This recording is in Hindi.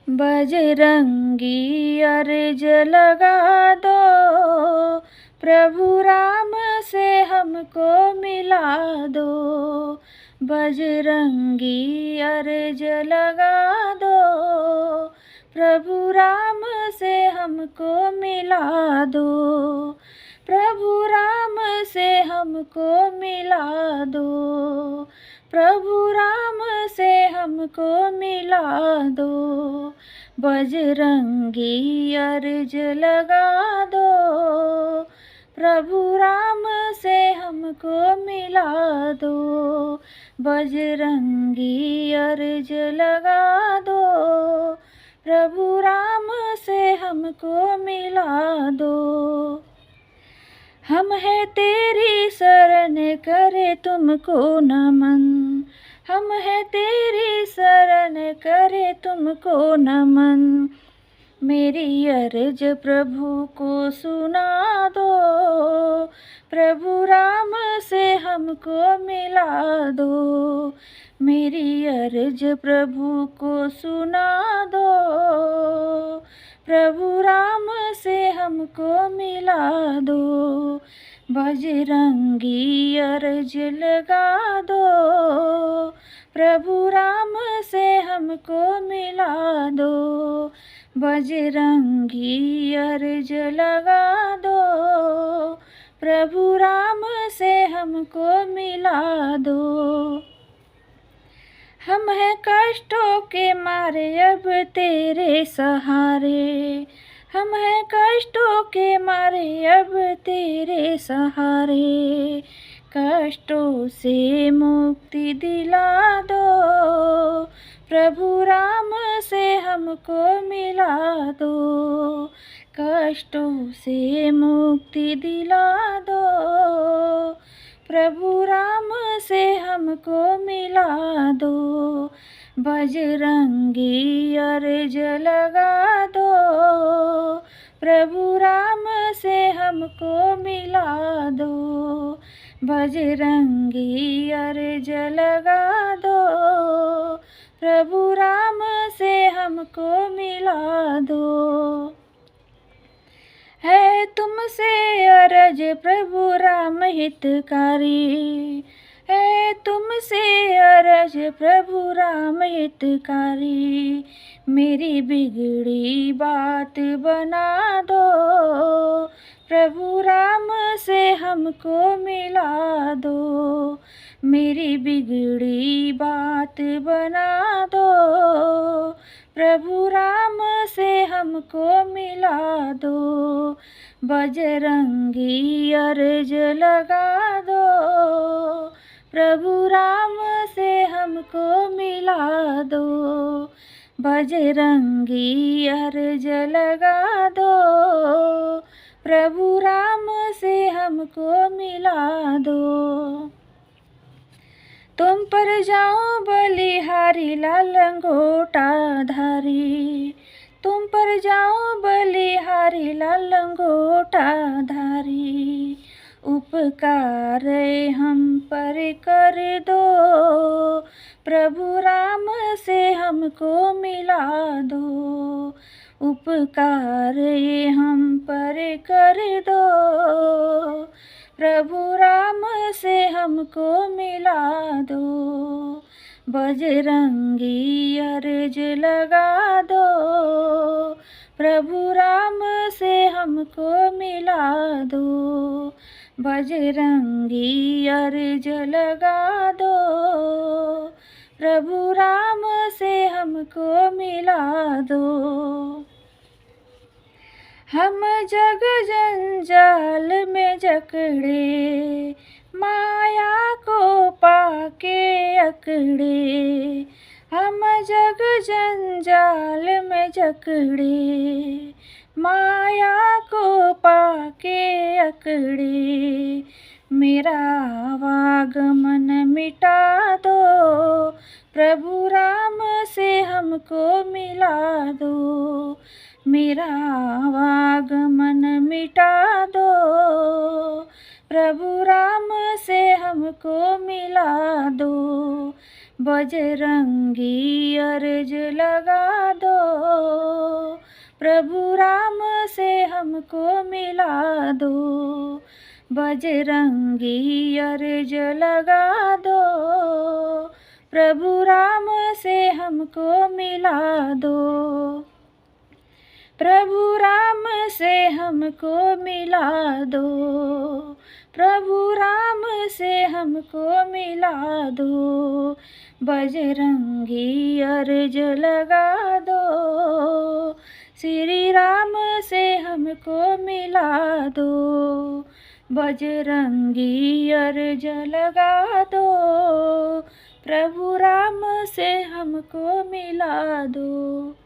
बजरंगी अर्ज लगा दो, प्रभु राम से हमको मिला दो। बजरंगी अर्ज लगा दो, प्रभु राम से हमको मिला दो। प्रभु राम से हमको मिला दो, प्रभु राम से हमको मिला दो। बजरंगी अर्ज लगा दो, प्रभु राम से हमको मिला दो। बजरंगी अर्ज लगा दो, प्रभु राम से हमको मिला दो। हम है तेरी शरण करे तुमको नमन, हम है तेरी शरण करे तुमको नमन। मेरी अर्ज प्रभु को सुना दो, प्रभु राम से हमको मिला दो। मेरी अर्ज प्रभु को सुना दो, प्रभु राम से हमको मिला दो। बजरंगी अर्ज लगा दो, प्रभु राम से हमको मिला दो। बजरंगी अर्ज लगा दो, प्रभु राम से हमको मिला दो। हम हैं कष्टों के मारे अब तेरे सहारे, हम हैं कष्टों के मारे अब तेरे सहारे। कष्टों से मुक्ति दिला दो, प्रभु राम से हमको मिला दो। कष्टों से मुक्ति दिला दो, प्रभु राम से हमको मिला दो। बजरंगी अर्ज लगा दो, प्रभु राम से हमको मिला दो। बजरंगी अर्ज लगा दो, प्रभु राम से हमको मिला दो। है तुमसे अरज प्रभु राम हितकारी, है तुमसे अरज प्रभु राम हितकारी। मेरी बिगड़ी बात बना दो, प्रभु राम से हमको मिला दो। मेरी बिगड़ी बात बना दो, प्रभु राम से हमको मिला दो। बजरंगी अर्ज लगा दो, प्रभु राम से हमको मिला दो। बजरंगी अर्ज लगा दो, प्रभु राम से हमको मिला दो। तुम पर जाऊं बलिहारी लाल लंगोटा धारी, तुम पर जाऊं बलिहारी लाल लंगोटा धारी। उपकार हम पर कर दो, प्रभु राम से हमको मिला दो। उपकार हम पर कर दो, प्रभु राम से हमको मिला दो। बजरंगी अर्ज लगा दो, प्रभु राम से हमको मिला दो। बजरंगी अर्ज लगा दो, प्रभु राम से हमको मिला दो। हम जग जंजाल में जकड़े, माया को पाके अकड़े। हम जग जंजाल में जकड़े, माया को पाके अकड़े। मेरा आवागमन मिटा दो, प्रभु राम से हमको मिला दो। मेरा आवागमन मिटा दो, प्रभु राम से हमको मिला दो। बजरंगी अर्ज लगा दो, प्रभु राम से हमको मिला दो, बजरंगी अर्ज लगा दो, प्रभु राम से हमको मिला दो, प्रभु राम से हमको मिला दो, प्रभु राम से हमको मिला दो, बजरंगी अर्ज लगा दो, श्री राम से हमको मिला दो, बजरंगी अर्ज लगा दो, प्रभु राम से हमको मिला दो।